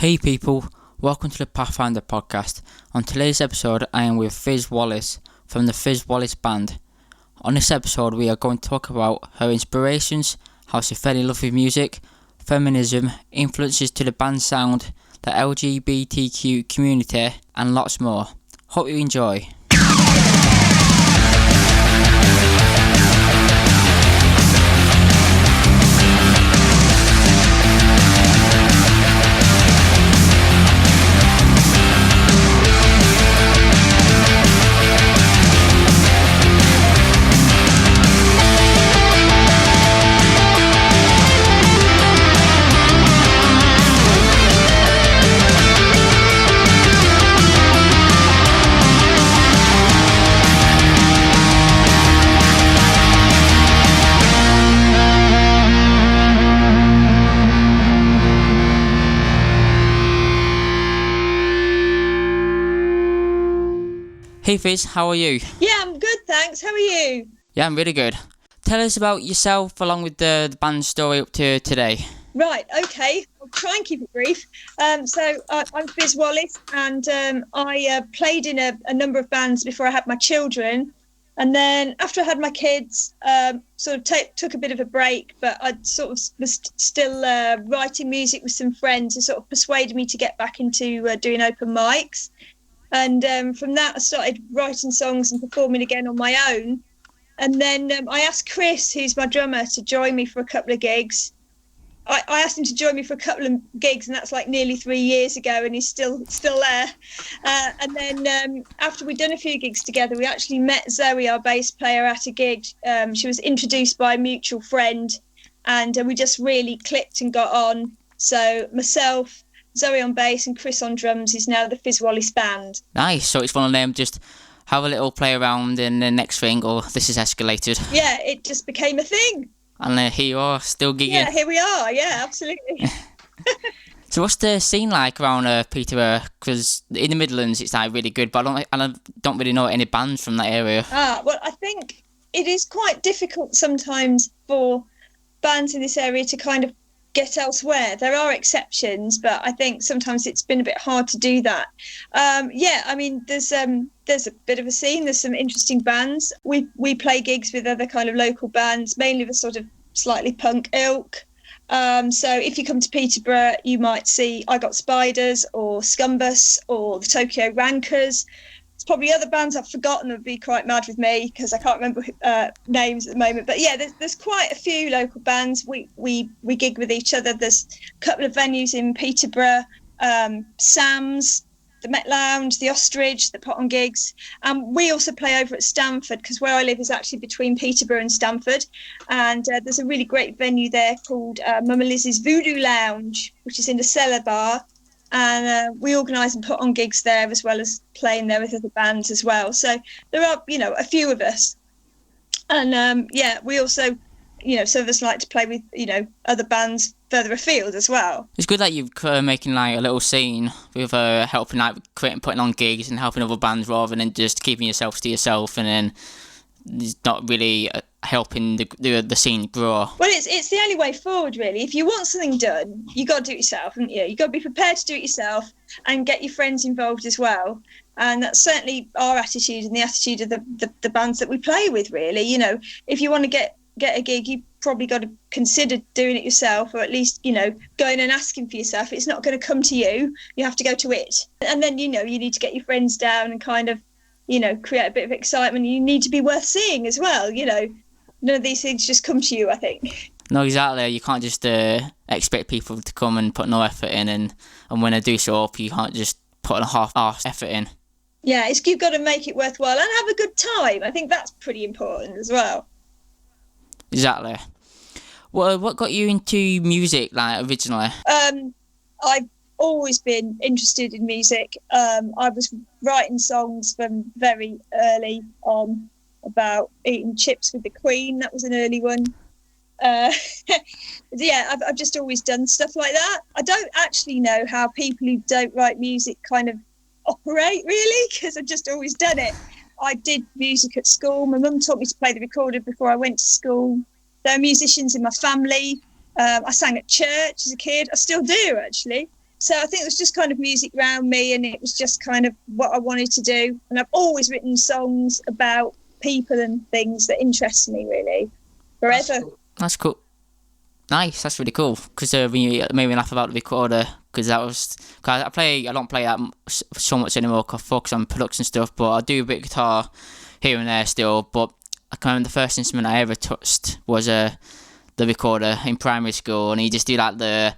Hey people, welcome to the Pathfinder podcast. On today's episode, I am with Fyzz Wallis from the Fyzz Wallis Band. On this episode, we are going to talk about her inspirations, how she fell in love with music, feminism, influences to the band's sound, the LGBTQ community, and lots more. Hope you enjoy. Hey Fyzz, how are you? Yeah, I'm good, thanks. How are you? Yeah, I'm really good. Tell us about yourself along with the band story up to today. Right, okay. I'll try and keep it brief. I'm Fyzz Wallis, and I played in a number of bands before I had my children. And then after I had my kids, took a bit of a break, but I sort of was still writing music with some friends who sort of persuaded me to get back into doing open mics. And from that, I started writing songs and performing again on my own. And then I asked Chris, who's my drummer, to join me for a couple of gigs. I asked him to join me for a couple of gigs, and that's like nearly 3 years ago, and he's still there. And then after we'd done a few gigs together, we actually met Zoe, our bass player, at a gig. She was introduced by a mutual friend, and we just really clicked and got on. So myself, Zoe on bass and Chris on drums is now the Fyzz Wallis Band. Nice, so it's one of them, just have a little play around and the next thing, or this is escalated. Yeah, it just became a thing. And here you are, still gigging. Yeah, here we are, yeah, absolutely. So what's the scene like around Peterborough? Because in the Midlands it's like really good, but I don't really know any bands from that area. Well, I think it is quite difficult sometimes for bands in this area to kind of get elsewhere. There are exceptions, but I think sometimes it's been a bit hard to do that. There's a bit of a scene. There's some interesting bands. We play gigs with other kind of local bands, mainly the sort of slightly punk ilk. So if you come to Peterborough, you might see I Got Spiders or Scumbus or the Tokyo Rankers. There's probably other bands I've forgotten that would be quite mad with me because I can't remember names at the moment. But yeah, there's quite a few local bands. We gig with each other. There's a couple of venues in Peterborough, Sam's, the Met Lounge, the Ostrich, the Pot on Gigs. We also play over at Stamford because where I live is actually between Peterborough and Stamford. And there's a really great venue there called Mama Liz's Voodoo Lounge, which is in the Cellar Bar. And we organise and put on gigs there as well as playing there with other bands as well. So there are, a few of us. And we also, some of us like to play with, other bands further afield as well. It's good that you're making like a little scene with helping like putting on gigs and helping other bands rather than just keeping yourself to yourself and then it's not really helping the scene grow. Well, it's the only way forward, really. If you want something done, you got to do it yourself, haven't you? You got to be prepared to do it yourself and get your friends involved as well. And that's certainly our attitude and the attitude of the bands that we play with, really. If you want to get a gig, you probably got to consider doing it yourself, or at least, going and asking for yourself. It's not going to come to you. You have to go to it. And then, you need to get your friends down and kind of, create a bit of excitement. You need to be worth seeing as well, None of these things just come to you, I think. No, exactly. You can't just expect people to come and put no effort in, and when they do show up, you can't just put a half-assed effort in. Yeah, you've got to make it worthwhile and have a good time. I think that's pretty important as well. Exactly. Well, what got you into music, like, originally? I've always been interested in music. I was writing songs from very early on about eating chips with the Queen. That was an early one. I've just always done stuff like that. I don't actually know how people who don't write music kind of operate, really, because I've just always done it. I did music at school. My mum taught me to play the recorder before I went to school. There are musicians in my family. I sang at church as a kid. I still do, actually. So I think it was just kind of music around me, and it was just kind of what I wanted to do. And I've always written songs about people and things that interest me, really, forever. That's cool. Nice, that's really cool. Because when you made me laugh about the recorder, because I don't play that so much anymore. Cause I focus on production stuff, but I do a bit of guitar here and there still. But I can remember the first instrument I ever touched was the recorder in primary school, and you just do like the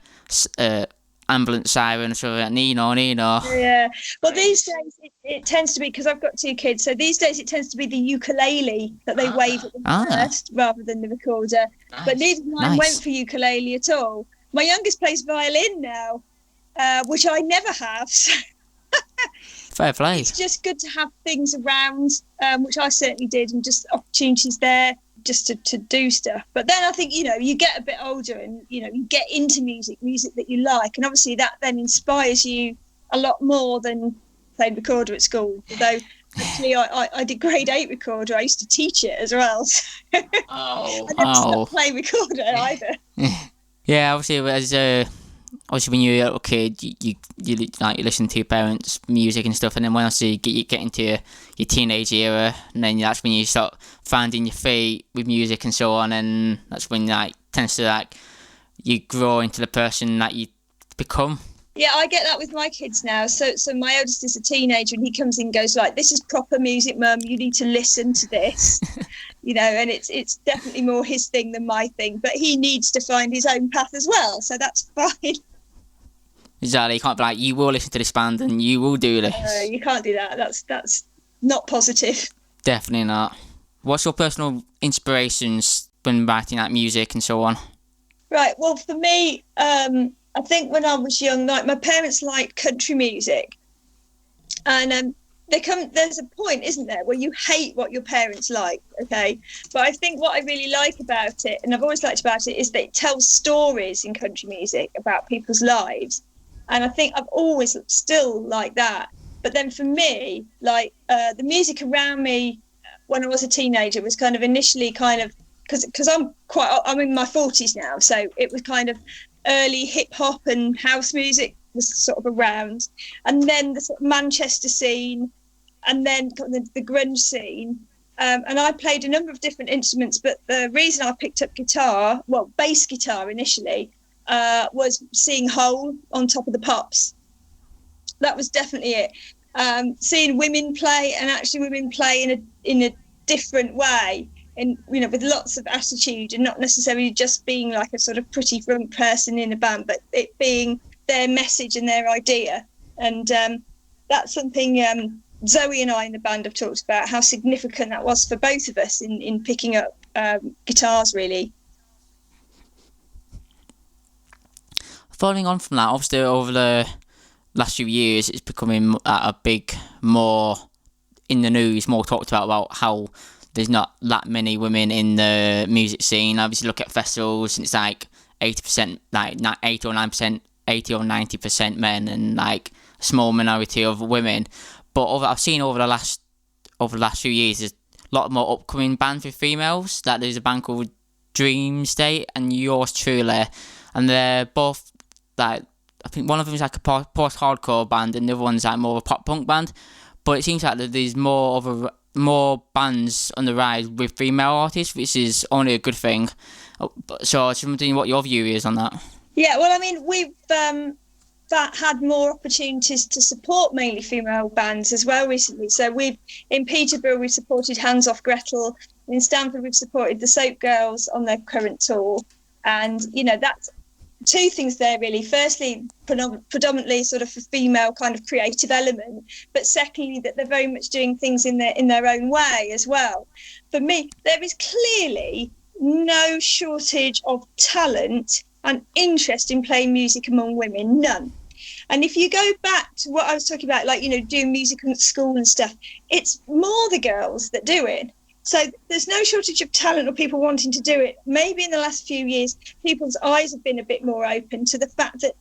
ambulance siren, so like, Nino. Yeah. Well, these days it tends to be, because I've got 2 kids, so these days it tends to be the ukulele that they wave at them first rather than the recorder. Nice. But neither of mine went for ukulele at all. My youngest plays violin now, which I never have. So fair play. It's just good to have things around, which I certainly did, and just opportunities there just to do stuff. But then I think, you get a bit older and, you get into music that you like. And obviously that then inspires you a lot more than playing recorder at school. Although actually I did grade 8 recorder. I used to teach it as well. So I never stopped playing recorder either. Yeah, obviously when you're a little kid, you listen to your parents' music and stuff, and then once you get into your teenage era, and then that's when you start finding your feet with music and so on, and that's when tends to you grow into the person that you become. Yeah, I get that with my kids now. So my oldest is a teenager, and he comes in and goes like, "This is proper music, Mum. You need to listen to this." And it's definitely more his thing than my thing. But he needs to find his own path as well, so that's fine. Exactly. You can't be like, you will listen to this band and you will do this. You can't do that. That's not positive. Definitely not. What's your personal inspirations when writing music and so on? Right. Well, for me, I think when I was young, my parents liked country music, and there's a point, isn't there, where you hate what your parents like, okay? But I think what I really like about it, and I've always liked about it, is that it tells stories in country music about people's lives. And I think I've always still like that. But then for me, the music around me when I was a teenager was kind of initially because I'm in my 40s now, so it was kind of early hip hop and house music was sort of around, and then the sort of Manchester scene, and then the grunge scene. And I played a number of different instruments, but the reason I picked up bass guitar initially, was seeing Hole on Top of the Pops. That was definitely it. Seeing women play, and actually women play in a different way, and with lots of attitude, and not necessarily just being like a sort of pretty front person in a band, but it being their message and their idea. And that's something Zoe and I in the band have talked about, how significant that was for both of us in picking up guitars, really. Following on from that, obviously over the last few years, it's becoming a big, more in the news, more talked about how there's not that many women in the music scene. Obviously, look at festivals, and it's 80%, 80 or 9%, 80 or 90% men, and a small minority of women. But I've seen over the last few years, there's a lot more upcoming bands with females. There's a band called Dream State and Yours Truly, and they're both I think one of them is a post-hardcore band, and the other one's more of a pop-punk band. But it seems like there's more bands on the rise with female artists, which is only a good thing. So I was wondering what your view is on that. Yeah, well, I mean, we've had more opportunities to support mainly female bands as well recently. So in Peterborough, we've supported Hands Off Gretel. In Stamford, we've supported the Soap Girls on their current tour. And, that's two things there, really. Firstly, predominantly sort of a female kind of creative element, but secondly, that they're very much doing things in their own way as well. For me, there is clearly no shortage of talent and interest in playing music among women, none. And if you go back to what I was talking about, doing music at school and stuff, it's more the girls that do it. So there's no shortage of talent or people wanting to do it. Maybe in the last few years, people's eyes have been a bit more open to the fact that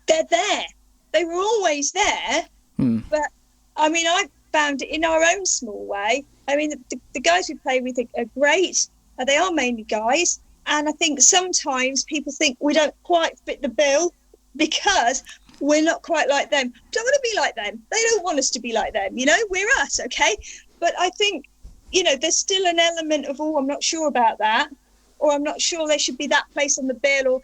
they're there. They were always there. But, I mean, I found it in our own small way. I mean, the guys we play with are great. They are mainly guys. And I think sometimes people think we don't quite fit the bill because we're not quite like them. Don't want to be like them. They don't want us to be like them. We're us, okay? But I think, there's still an element of, I'm not sure about that, or I'm not sure they should be that place on the bill, or,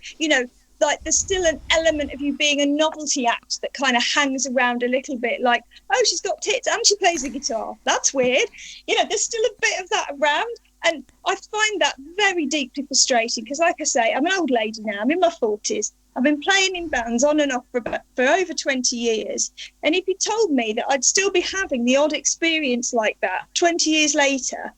like there's still an element of you being a novelty act that kind of hangs around a little bit, like, oh, she's got tits and she plays the guitar. That's weird. There's still a bit of that around. And I find that very deeply frustrating because, like I say, I'm an old lady now. I'm in my 40s. I've been playing in bands on and off for over 20 years. And if you told me that I'd still be having the odd experience like that 20 years later,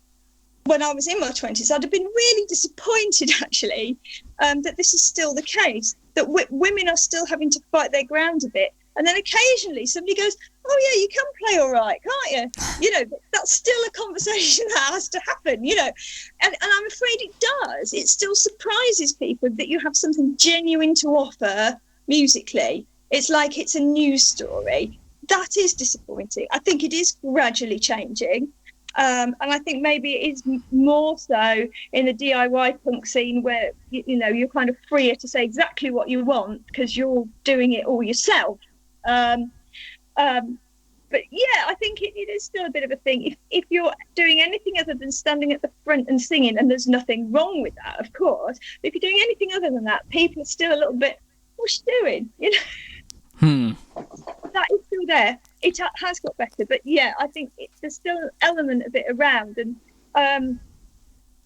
when I was in my 20s, I'd have been really disappointed, actually, that this is still the case, that women are still having to fight their ground a bit. And then occasionally somebody goes, oh, yeah, you can play all right, can't you? That's still a conversation that has to happen, and I'm afraid it does. It still surprises people that you have something genuine to offer musically. It's like it's a news story. That is disappointing. I think it is gradually changing. And I think maybe it is more so in the DIY punk scene where, you're kind of freer to say exactly what you want because you're doing it all yourself. But yeah, I think it is still a bit of a thing. If you're doing anything other than standing at the front and singing, and there's nothing wrong with that, of course, but if you're doing anything other than that, people are still a little bit, what's she doing? That is still there. It has got better, but yeah, I think there's still an element of it around. And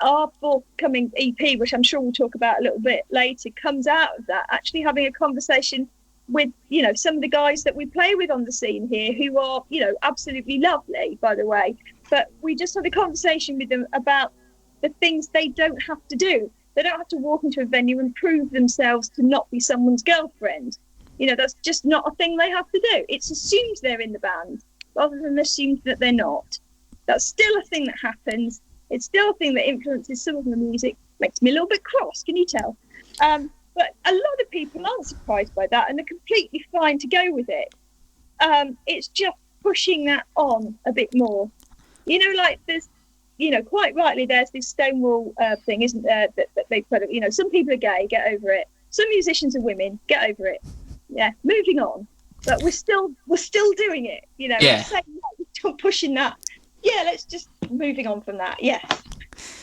our forthcoming EP, which I'm sure we'll talk about a little bit later, comes out of that, actually having a conversation with, some of the guys that we play with on the scene here who are, absolutely lovely, by the way. But we just had a conversation with them about the things they don't have to do. They don't have to walk into a venue and prove themselves to not be someone's girlfriend. That's just not a thing they have to do. It's assumed they're in the band rather than assumed that they're not. That's still a thing that happens. It's still a thing that influences some of the music. Makes me a little bit cross, can you tell? But a lot of people aren't surprised by that and are completely fine to go with it. It's just pushing that on a bit more. Like there's, quite rightly, there's this Stonewall thing, isn't there, that they put, some people are gay, get over it. Some musicians are women, get over it. Yeah, moving on. But we're still doing it, Yeah. We're saying, we're still pushing that. Yeah, let's just moving on from that. Yeah.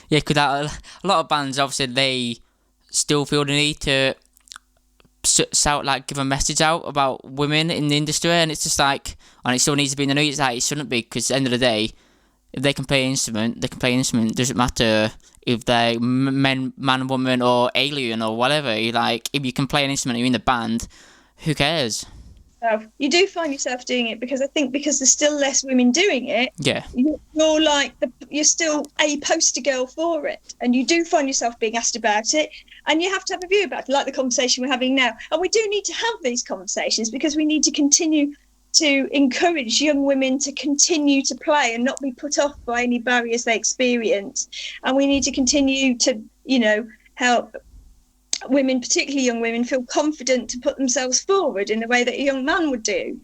Yeah, because a lot of bands, obviously, they still feel the need to give a message out about women in the industry, and it's just like, and it still needs to be in the news. It's like, it shouldn't be, because at the end of the day, if they can play an instrument, they can play an instrument. It doesn't matter if they're man, woman, or alien, or whatever. Like, if you can play an instrument, you're in the band, who cares? You do find yourself doing it because there's still less women doing it. Yeah, you're like you're still a poster girl for it, and you do find yourself being asked about it, and you have to have a view about it, like the conversation we're having now. And we do need to have these conversations because we need to continue to encourage young women to continue to play and not be put off by any barriers they experience. And we need to continue to, help women, particularly young women, feel confident to put themselves forward in the way that a young man would do.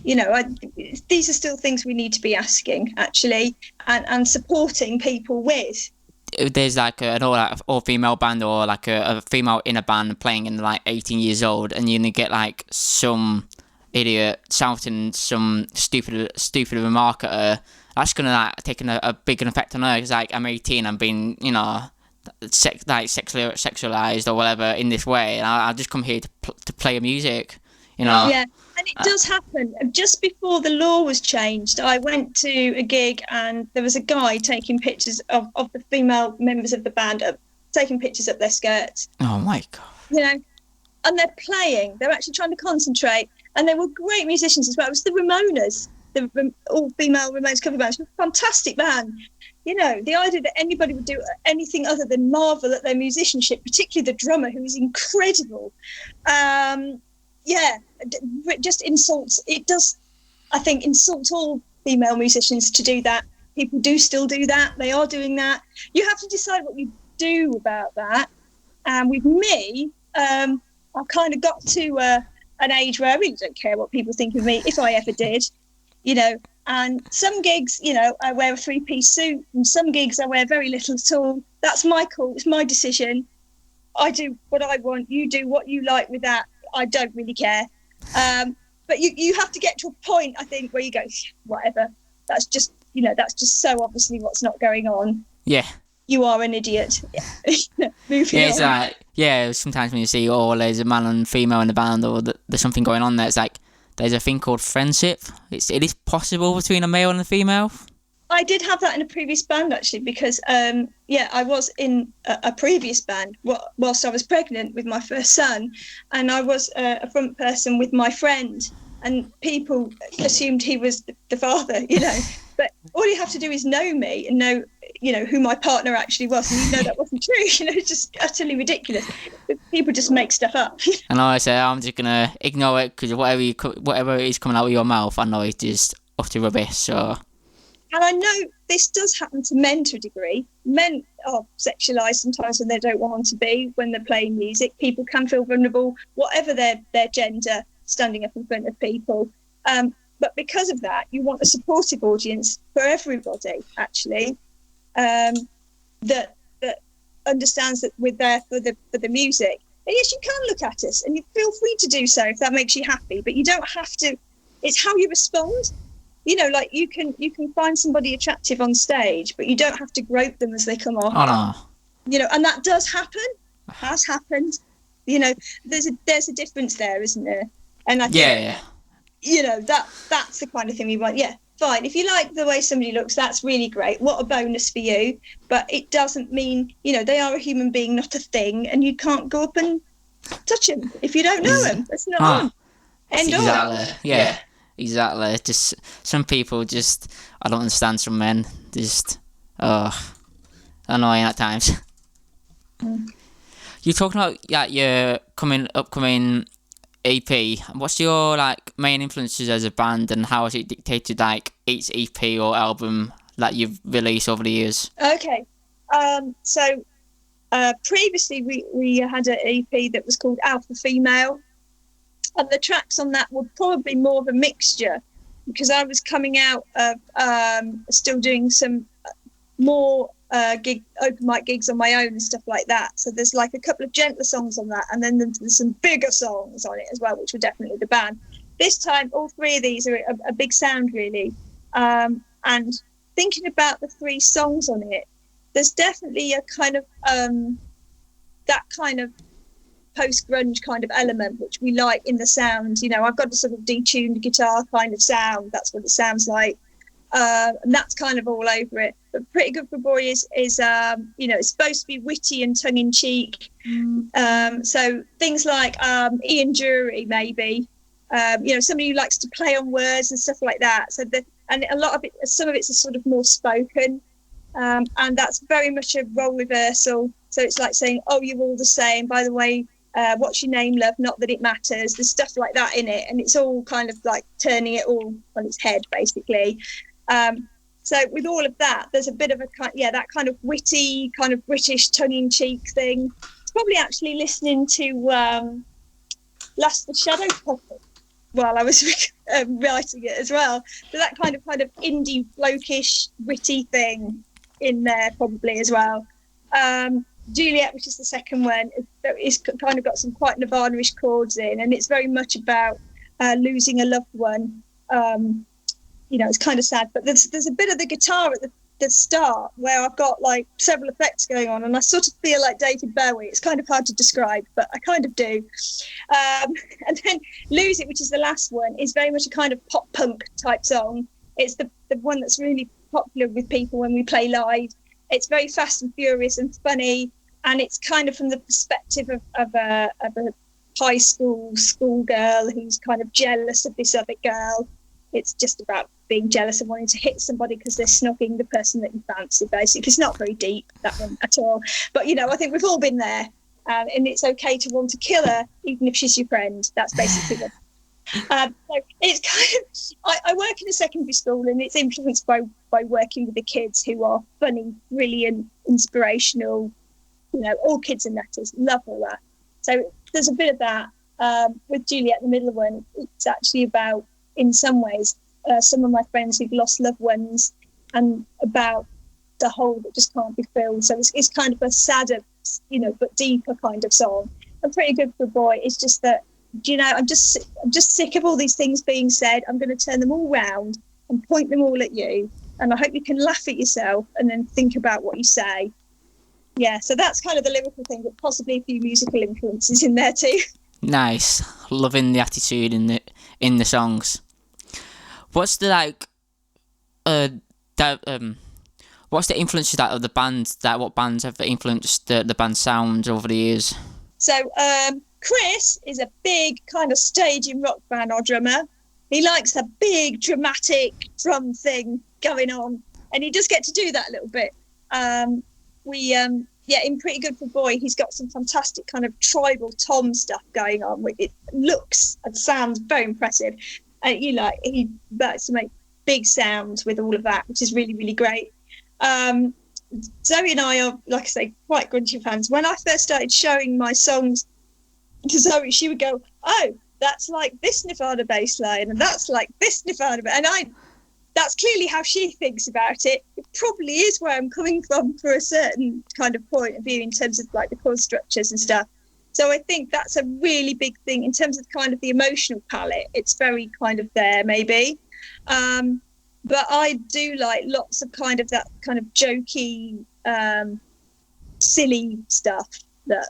These are still things we need to be asking, actually, and supporting people with. There's like an all-female band, or like a female in a band playing in like 18 years old, and you're gonna get like some idiot shouting some stupid remark at her. That's gonna take a big effect on her, because like, I'm 18, I'm being sexualized or whatever in this way, and I just come here to play music, Yeah, and it does happen. Just before the law was changed, I went to a gig and there was a guy taking pictures of the female members of the band, taking pictures up their skirts. Oh my god. And they're playing. They're actually trying to concentrate, and they were great musicians as well. It was the Ramonas, the all-female Ramones cover band. It was a fantastic band. The idea that anybody would do anything other than marvel at their musicianship, particularly the drummer, who is incredible. Just insults. It does, I think, insult all female musicians to do that. People do still do that. They are doing that. You have to decide what you do about that. And with me, I've kind of got to an age where I really don't care what people think of me, if I ever did, And some gigs, I wear a three-piece suit, and some gigs I wear very little at all. That's my call. It's my decision. I do what I want. You do what you like with that. I don't really care. But you have to get to a point, I think, where you go, whatever. That's just so obviously what's not going on. Yeah. You are an idiot. Moving It's on. like, sometimes when you see, there's a man and female in the band, or there's something going on there, it's like, there's a thing called friendship. It is possible between a male and a female. I did have that in a previous band, actually, because, I was in a previous band whilst I was pregnant with my first son, and I was a front person with my friend, and people assumed he was the father, But all you have to do is know me and know, who my partner actually was, and that wasn't true. It's just utterly ridiculous. People just make stuff up. And I say, I'm just going to ignore it, because whatever is coming out of your mouth, I know it's just utter rubbish, so... And I know this does happen to men to a degree. Men are sexualised sometimes when they don't want to be, when they're playing music. People can feel vulnerable, whatever their gender, standing up in front of people. But because of that, you want a supportive audience for everybody, actually, that understands that we're there for the music. And yes, you can look at us, and you feel free to do so if that makes you happy. But you don't have to. It's how you respond. Like you can find somebody attractive on stage, but you don't have to grope them as they come off. Oh no. And that does happen. Has happened. There's a difference there, isn't there? And I think, that's the kind of thing we want. Yeah, fine. If you like the way somebody looks, that's really great. What a bonus for you. But it doesn't mean, they are a human being, not a thing, and you can't go up and touch them if you don't know them. That's not on. End of. Exactly. Yeah. Exactly. Just some people I don't understand some men. Annoying at times. You're talking about your upcoming EP. What's your main influences as a band, and how has it dictated each EP or album that you've released over the years? Okay. So previously we had an EP that was called Alpha Female. And the tracks on that were probably more of a mixture, because I was coming out of still doing some more open mic gigs on my own and stuff like that. So there's a couple of gentler songs on that, and then there's some bigger songs on it as well, which were definitely the band. This time, all three of these are a big sound, really. And thinking about the three songs on it, there's definitely a kind of that kind of post-grunge kind of element which we like in the sound. I've got a sort of detuned guitar kind of sound. That's what it sounds like, and that's kind of all over it. But Pretty Good for a Boy is it's supposed to be witty and tongue-in-cheek. So things like Ian Dury, maybe, somebody who likes to play on words and stuff like that. And a lot of it, some of it's a sort of more spoken, and that's very much a role reversal. So it's like saying, oh, you're all the same, by the way, what's your name, love? Not that it matters. There's stuff like that in it, and it's all kind of like turning it all on its head, basically. So with all of that, there's a bit of that kind of witty, kind of British tongue-in-cheek thing. It's probably actually listening to Last the Shadow Puppet while I was writing it as well. So that kind of indie, blokish, witty thing in there probably as well. Juliet, which is the second one, is kind of got some quite Nirvana-ish chords in, and it's very much about losing a loved one. It's kind of sad, but there's a bit of the guitar at the start where I've got several effects going on, and I sort of feel like David Bowie. It's kind of hard to describe, but I kind of do. And then Lose It, which is the last one, is very much a kind of pop punk type song. It's the one that's really popular with people when we play live. It's very fast and furious and funny, and it's kind of from the perspective of a high school girl who's kind of jealous of this other girl. It's just about being jealous and wanting to hit somebody because they're snogging the person that you fancy, basically. It's not very deep, that one, at all. But, I think we've all been there, and it's okay to want to kill her, even if she's your friend. That's basically what. So it's kind of, I work in a secondary school, and it's influenced by working with the kids who are funny, brilliant, inspirational, all kids and nutters, love all that. So there's a bit of that. With Juliet, the middle one, it's actually about, in some ways, some of my friends who've lost loved ones, and about the hole that just can't be filled. So it's kind of a sadder, but deeper kind of song. And Pretty Good for a Boy is just that I'm just sick of all these things being said. I'm going to turn them all round and point them all at you. And I hope you can laugh at yourself and then think about what you say. Yeah, so that's kind of the lyrical thing, but possibly a few musical influences in there too. Nice. Loving the attitude in the songs. What's the what's the influences of the band? What bands have influenced the band's sound over the years? So Chris is a big kind of staging rock band or drummer. He likes a big dramatic drum thing going on, and he does get to do that a little bit. In Pretty Good for Boy, he's got some fantastic kind of tribal tom stuff going on. It looks and sounds very impressive. He likes to make big sounds with all of that, which is really, really great. Zoe and I are, like I say, quite grungy fans. When I first started showing my songs to Zoe, she would go, "Oh, that's like this Nirvana bass line, and that's like this Nirvana," and that's clearly how she thinks about it. It probably is where I'm coming from for a certain kind of point of view in terms of like the chord structures and stuff. So I think that's a really big thing in terms of kind of the emotional palette. It's very kind of there maybe. But I do like lots of kind of that kind of jokey, silly stuff that,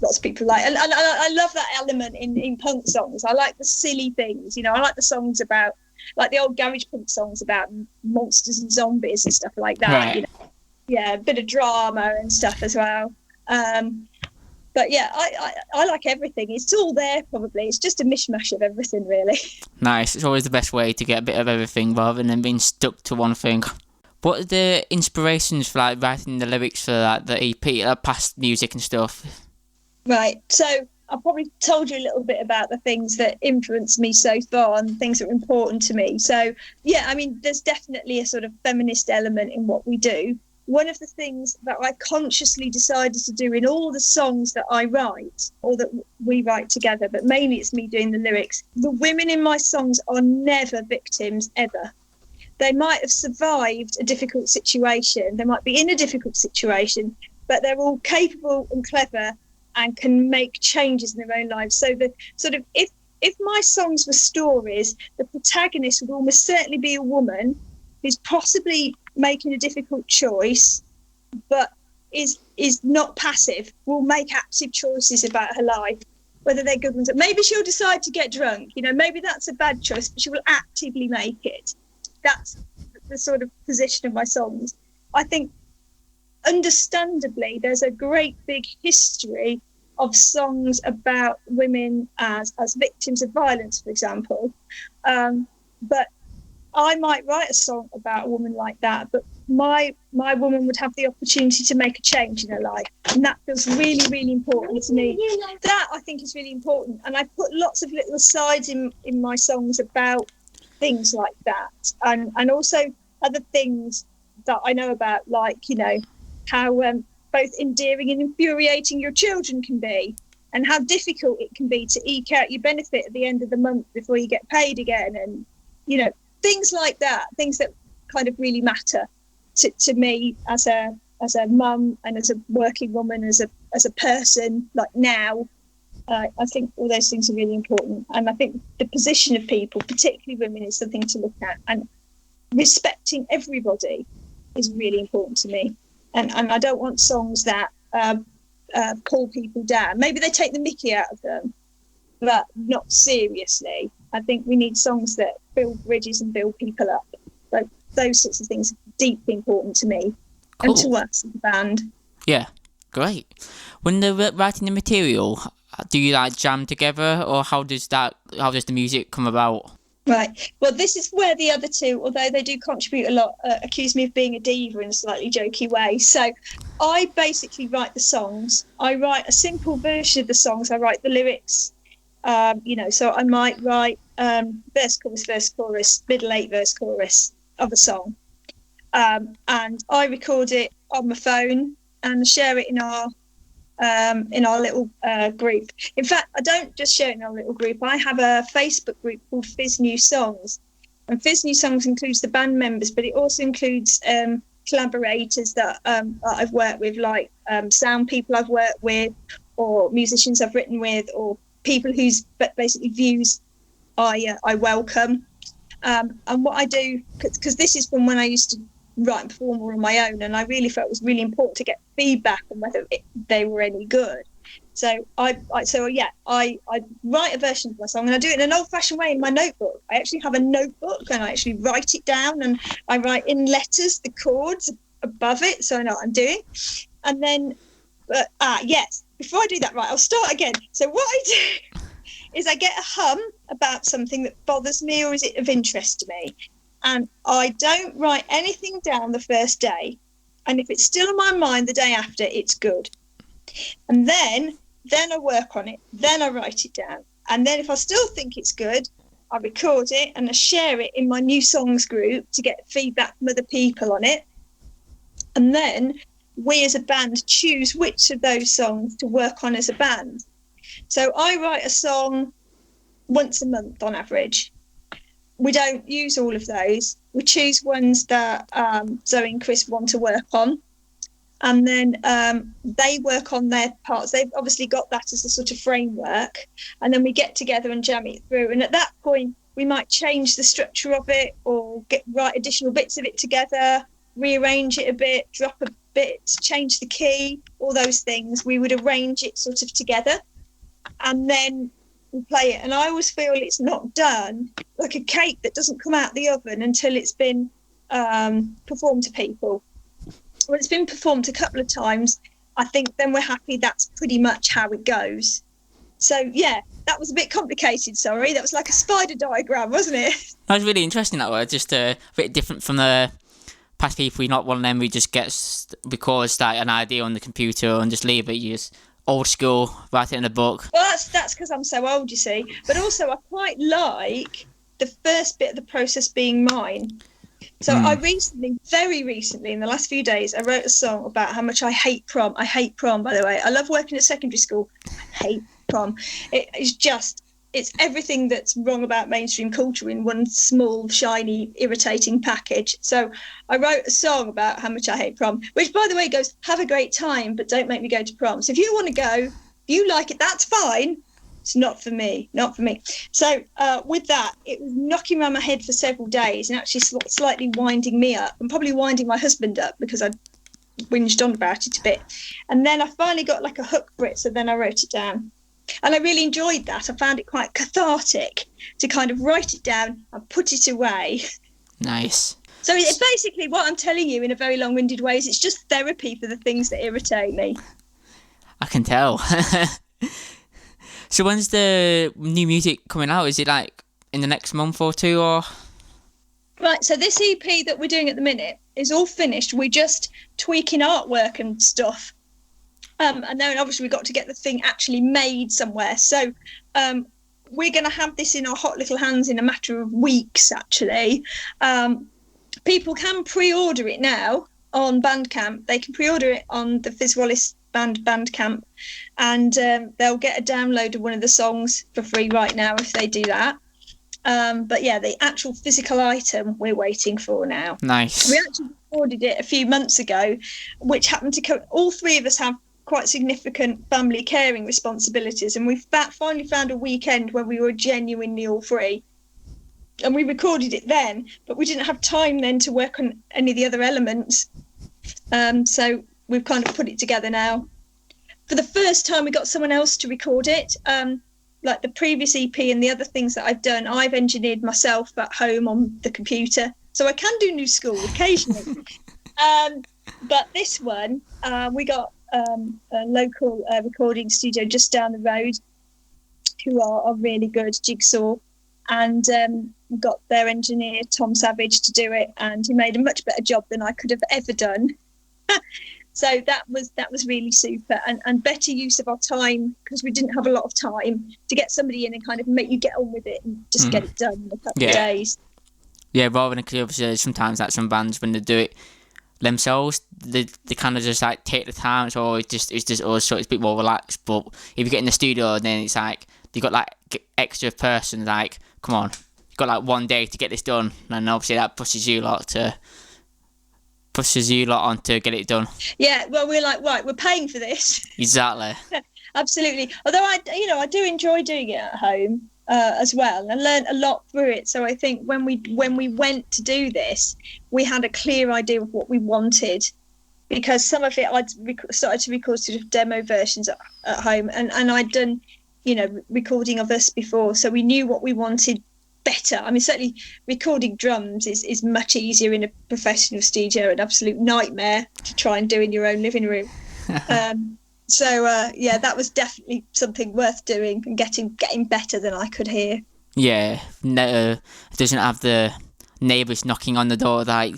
lots of people like. And I love that element in punk songs. I like the silly things, I like the songs about, like the old garage punk songs about monsters and zombies and stuff like that. Right. Yeah, a bit of drama and stuff as well. But yeah, I like everything. It's all there probably. It's just a mishmash of everything, really. Nice. It's always the best way to get a bit of everything rather than being stuck to one thing. What are the inspirations for writing the lyrics for the EP, past music and stuff? Right. So I probably told you a little bit about the things that influenced me so far and things that are important to me. So yeah, I mean, there's definitely a sort of feminist element in what we do. One of the things that I consciously decided to do in all the songs that I write, or that we write together, but mainly it's me doing the lyrics, the women in my songs are never victims, ever. They might have survived a difficult situation, they might be in a difficult situation, but they're all capable and clever and can make changes in their own lives. So the sort of, if my songs were stories, the protagonist would almost certainly be a woman who's possibly making a difficult choice, but is not passive, will make active choices about her life, whether they're good ones. Maybe she'll decide to get drunk, maybe that's a bad choice, but she will actively make it. That's the sort of position of my songs. I think, understandably, there's a great big history of songs about women as victims of violence, for example. But I might write a song about a woman like that, but my woman would have the opportunity to make a change in her life. And that feels really, really important to me. That, I think, is really important. And I put lots of little asides in my songs about things like that. And also other things that I know about, like, how both endearing and infuriating your children can be, and how difficult it can be to eke out your benefit at the end of the month before you get paid again. And, things like that, things that kind of really matter to me as a mum and as a working woman, as a person, like now. I think all those things are really important. And I think the position of people, particularly women, is something to look at. And respecting everybody is really important to me. And I don't want songs that pull people down. Maybe they take the mickey out of them, but not seriously. I think we need songs that build bridges and build people up. Like those sorts of things are deeply important to me. Cool. And to us as a band. Yeah, great. When they're writing the material, do you jam together, or how does the music come about? Right. Well, this is where the other two, although they do contribute a lot, accuse me of being a diva in a slightly jokey way. So I basically write the songs. I write a simple version of the songs. I write the lyrics. So I might write verse, chorus, middle eight, verse, chorus of a song. And I record it on my phone and share it in our little group. In fact, I don't just share it in our little group. I have a Facebook group called Fyzz New Songs. And Fyzz New Songs includes the band members, but it also includes collaborators that I've worked with, like sound people I've worked with, or musicians I've written with, or people whose basically views I welcome. And what I do, because this is from when I used to write and perform all on my own, and I really felt it was really important to get feedback on whether they were any good. So I write a version of my song, and I do it in an old-fashioned way in my notebook. I actually have a notebook, and I actually write it down, and I write in letters the chords above it, so I know what I'm doing. And then, before I do that, right, I'll start again. So what I do is I get a hum about something that bothers me or is it of interest to me. And I don't write anything down the first day. And if it's still in my mind the day after, it's good. And then I work on it. Then I write it down. And then if I still think it's good, I record it and I share it in my new songs group to get feedback from other people on it. And then we as a band choose which of those songs to work on as a band. So I write a song once a month on average. We don't use all of those. We choose ones that Zoe and Chris want to work on. And then they work on their parts. They've obviously got that as a sort of framework. And then we get together and jam it through. And at that point, we might change the structure of it or write additional bits of it together, rearrange it a bit, drop a bit, change the key, all those things. We would arrange it sort of together. And then we play it. And I always feel it's not done like a cake that doesn't come out the oven until it's been performed to people. When it's been performed a couple of times, I think then we're happy that's pretty much how it goes. So, yeah, that was a bit complicated, sorry. That was like a spider diagram, wasn't it? That was really interesting, that word. Just a bit different from the past people. You're not one of them who just records like, an idea on the computer and just leave it. You just old school, write it in a book. Well, that's because I'm so old, you see. But also, I quite like the first bit of the process being mine. So I very recently, in the last few days, I wrote a song about how much I hate prom. I hate prom, by the way. I love working at secondary school. I hate prom. It's everything that's wrong about mainstream culture in one small, shiny, irritating package. So I wrote a song about how much I hate prom, which, by the way, goes, have a great time, but don't make me go to prom. So if you want to go, if you like it, that's fine. It's not for me. So with that, it was knocking around my head for several days and actually slightly winding me up and probably winding my husband up because I whinged on about it a bit. And then I finally got like a hook for it. So then I wrote it down. And I really enjoyed that. I found it quite cathartic to kind of write it down and put it away. Nice. So it basically, what I'm telling you in a very long-winded way is it's just therapy for the things that irritate me. I can tell. So when's the new music coming out? Is it like in the next month or two or? Right, so this EP that we're doing at the minute is all finished. We're just tweaking artwork and stuff. And then obviously we've got to get the thing actually made somewhere. So we're going to have this in our hot little hands in a matter of weeks, actually. People can pre-order it now on Bandcamp. They can pre-order it on the Fyzz Wallis Band Bandcamp, and they'll get a download of one of the songs for free right now if they do that. But yeah, the actual physical item we're waiting for now. Nice. We actually recorded it a few months ago, which happened to all three of us have quite significant family caring responsibilities, and we finally found a weekend where we were genuinely all free. And we recorded it then, but we didn't have time then to work on any of the other elements. So we've kind of put it together now. For the first time, we got someone else to record it. Like the previous EP and the other things that I've done, I've engineered myself at home on the computer. So I can do new school occasionally. But this one, we got a local recording studio just down the road who are really good, Jigsaw. And got their engineer, Tom Savage, to do it. And he made a much better job than I could have ever done. So that was really super and better use of our time, because we didn't have a lot of time to get somebody in and kind of make you get on with it and just get it done in a couple of days. Yeah, rather than, because obviously sometimes like some bands, when they do it themselves, they kind of just like take the time. So it's just also it's a bit more relaxed. But if you get in the studio, then it's like you got like extra person, like, come on, you got like 1 day to get this done, and obviously that pushes you lot on to get it done. Yeah, well, we're like, right, we're paying for this. Exactly. Absolutely. Although I do enjoy doing it at home as well, and learned a lot through it. So I think when we went to do this, we had a clear idea of what we wanted, because some of it I'd started to record sort of demo versions at home, and I'd done, recording of us before, so we knew what we wanted better. I mean, certainly recording drums is much easier in a professional studio, an absolute nightmare to try and do in your own living room. So that was definitely something worth doing and getting better than I could hear. Yeah, it doesn't have the neighbours knocking on the door like,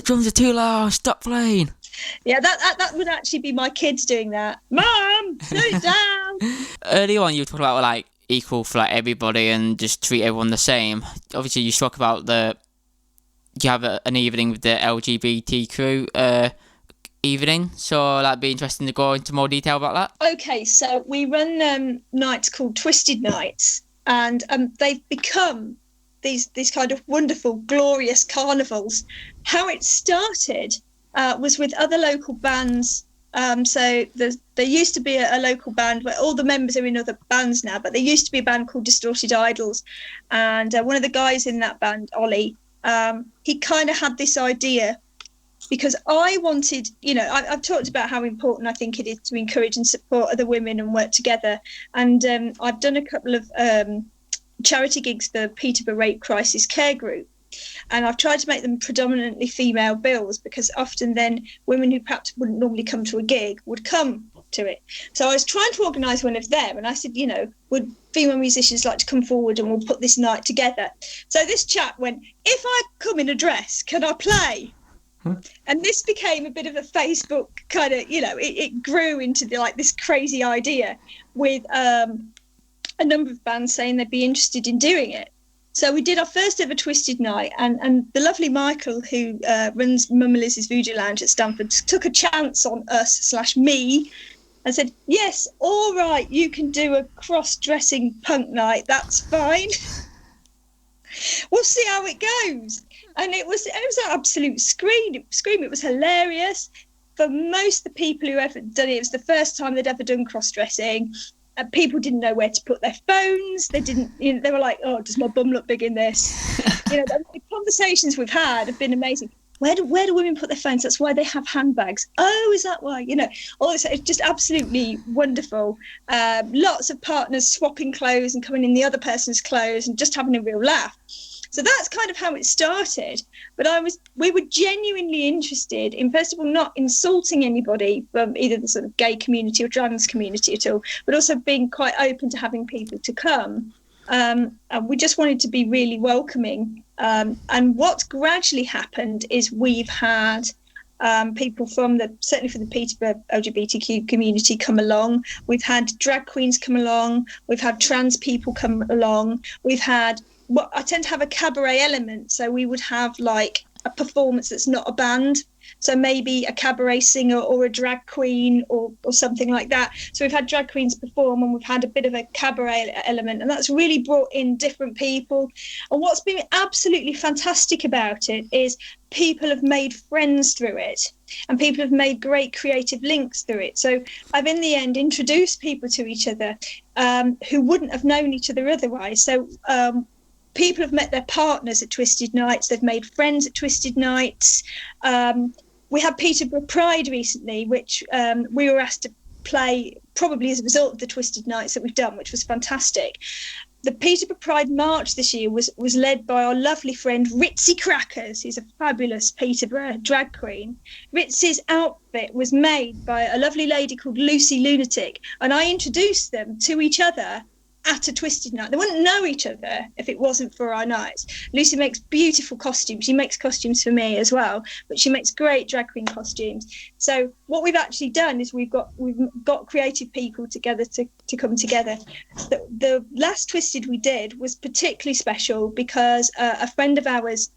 drums are too loud, stop playing. Yeah, that would actually be my kids doing that. Mom, slow it down. Earlier on, you talked about like equal for like everybody and just treat everyone the same. Obviously, you spoke about you have an evening with the LGBTQ evening, so that'd be interesting to go into more detail about that. Okay, so we run nights called Twisted Nights, and they've become these kind of wonderful, glorious carnivals. How it started was with other local bands. So there used to be a local band where all the members are in other bands now, but there used to be a band called Distorted Idols, and one of the guys in that band, Ollie, he kind of had this idea, because I wanted, I've talked about how important I think it is to encourage and support other women and work together. And I've done a couple of charity gigs for Peterborough Rape Crisis Care Group. And I've tried to make them predominantly female bills, because often then women who perhaps wouldn't normally come to a gig would come to it. So I was trying to organise one of them, and I said, would female musicians like to come forward and we'll put this night together? So this chap went, if I come in a dress, can I play? And this became a bit of a Facebook kind of, it grew into this crazy idea with a number of bands saying they'd be interested in doing it. So we did our first ever Twisted Night, and the lovely Michael, who runs Mum Liz's Voodoo Lounge at Stamford, took a chance on us/me and said, yes, all right, you can do a cross-dressing punk night, that's fine. We'll see how it goes. And it was an absolute scream. It was hilarious. For most of the people who ever done it, it was the first time they'd ever done cross-dressing. People didn't know where to put their phones. They didn't. They were like, "Oh, does my bum look big in this?" The conversations we've had have been amazing. Where do women put their phones? That's why they have handbags. Oh, is that why? All this. It's just absolutely wonderful. Lots of partners swapping clothes and coming in the other person's clothes and just having a real laugh. So that's kind of how it started. But we were genuinely interested in, first of all, not insulting anybody from either the sort of gay community or trans community at all, but also being quite open to having people to come. And we just wanted to be really welcoming. And what's gradually happened is we've had people certainly from the Peterborough LGBTQ community come along. We've had drag queens come along. We've had trans people come along. We've had I tend to have a cabaret element, so we would have like a performance that's not a band, so maybe a cabaret singer or a drag queen or something like that. So we've had drag queens perform, and we've had a bit of a cabaret element, and that's really brought in different people. And what's been absolutely fantastic about it is people have made friends through it, and people have made great creative links through it. So I've in the end introduced people to each other who wouldn't have known each other otherwise. So people have met their partners at Twisted Nights. They've made friends at Twisted Nights. We had Peterborough Pride recently, which we were asked to play probably as a result of the Twisted Nights that we've done, which was fantastic. The Peterborough Pride March this year was led by our lovely friend Ritzy Crackers, who's a fabulous Peterborough drag queen. Ritzy's outfit was made by a lovely lady called Lucy Lunatic, and I introduced them to each other at a Twisted Night. They wouldn't know each other if it wasn't for our nights. Lucy makes beautiful costumes. She makes costumes for me as well, but she makes great drag queen costumes. So what we've actually done is we've got creative people together to come together. The last Twisted we did was particularly special because a friend of ours,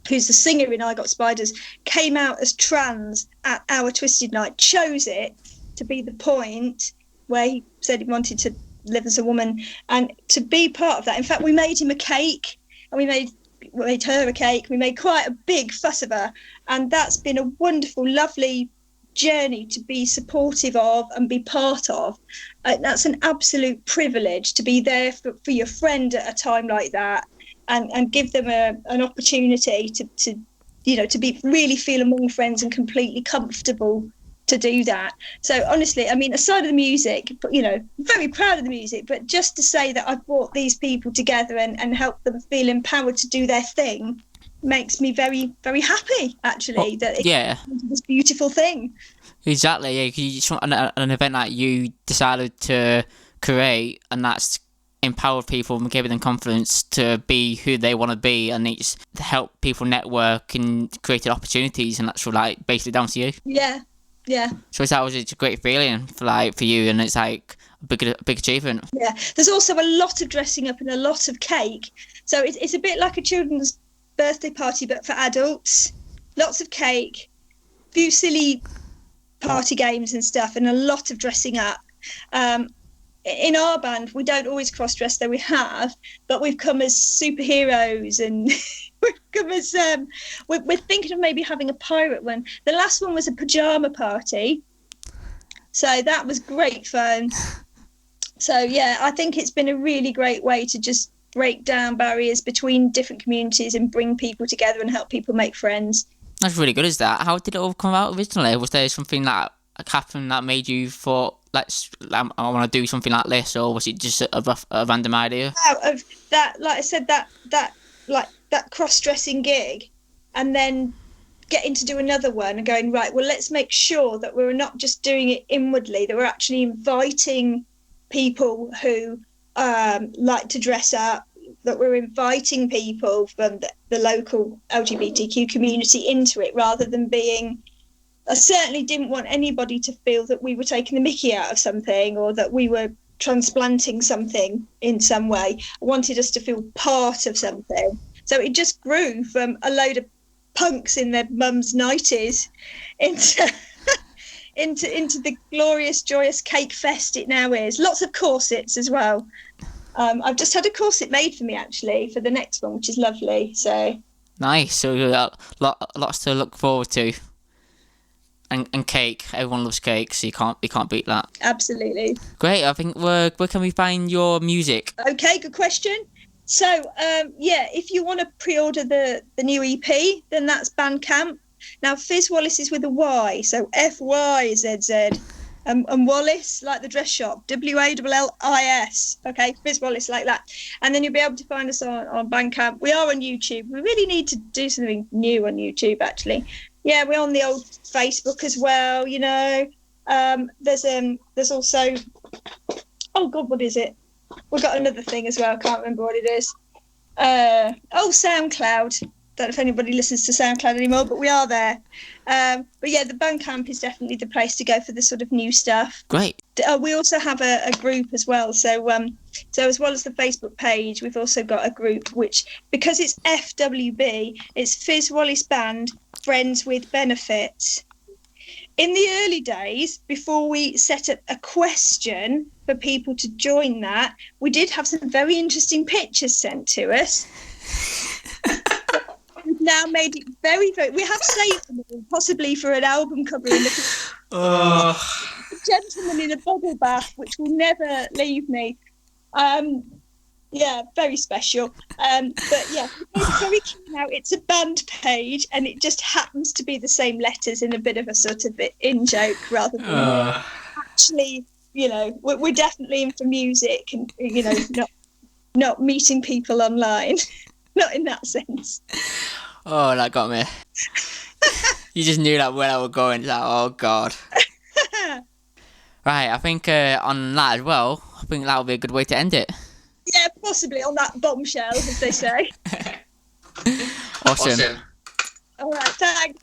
who's the singer in I Got Spiders, came out as trans at our Twisted Night, chose it to be the point where he said he wanted to live as a woman and to be part of that. In fact, we made him a cake, and we made her a cake. We made quite a big fuss of her, and that's been a wonderful, lovely journey to be supportive of and be part of. That's an absolute privilege to be there for your friend at a time like that, and give them an opportunity to be really feel among friends and completely comfortable to do that. So honestly, I mean, aside of the music, very proud of the music, but just to say that I've brought these people together and helped them feel empowered to do their thing makes me very, very happy, actually, that it's this beautiful thing. Exactly, yeah. It's an event that you decided to create, and that's empowered people and giving them confidence to be who they want to be, and it's to help people network and create opportunities, and that's basically down to you. Yeah. So it's a great feeling for you, and it's like a big achievement. Yeah. There's also a lot of dressing up and a lot of cake. So it's a bit like a children's birthday party, but for adults. Lots of cake, few silly party games and stuff, and a lot of dressing up. In our band, we don't always cross-dress, though we have, but we've come as superheroes, and we've come as we're thinking of maybe having a pirate one. The last one was a pajama party, so that was great fun. So yeah, I think it's been a really great way to just break down barriers between different communities and bring people together and help people make friends. That's really good, is that? How did it all come about originally? Was there something that happened that made you thought, I want to do something like this, or was it just a random idea? Out of that, like I said, that cross-dressing gig, and then getting to do another one and going, right, well, let's make sure that we're not just doing it inwardly, that we're actually inviting people who like to dress up, that we're inviting people from the local LGBTQ community into it, rather than being... I certainly didn't want anybody to feel that we were taking the mickey out of something, or that we were transplanting something in some way. I wanted us to feel part of something. So it just grew from a load of punks in their mums' 90s into the glorious, joyous cake fest it now is. Lots of corsets as well. I've just had a corset made for me, actually, for the next one, which is lovely. So nice. So lots to look forward to. And cake. Everyone loves cake, so you can't beat that. Absolutely. Great. I think where can we find your music? Okay, good question. So if you want to pre-order the new EP, then that's Bandcamp. Now Fyzz Wallis is with a Y, so Fyzz, and Wallis like the dress shop, Wallis. Okay, Fyzz Wallis like that, and then you'll be able to find us on Bandcamp. We are on YouTube. We really need to do something new on YouTube, actually. Yeah, we're on the old Facebook as well, There's also, oh God, what is it? We've got another thing as well. I can't remember what it is. SoundCloud. Don't know if anybody listens to SoundCloud anymore, but we are there. But yeah, the Bandcamp is definitely the place to go for the sort of new stuff. Great. We also have a group as well. So as well as the Facebook page, we've also got a group which, because it's FWB, it's Fyzz Wallis Band, Friends with Benefits. In the early days, before we set up a question for people to join that, we did have some very interesting pictures sent to us. We've now made it very, very... We have saved them, possibly for an album cover. A gentleman in a bubble bath, which will never leave me. Yeah, very special. But yeah, it's very cute now. It's a band page, and it just happens to be the same letters in a bit of a sort of in-joke, rather than actually, we're definitely in for music, and not meeting people online. Not in that sense. Oh, that got me. You just knew that where I was going. It's like, oh God. Right, I think on that as well, I think that would be a good way to end it. Yeah, possibly on that bombshell, as they say. Awesome. All right, thanks.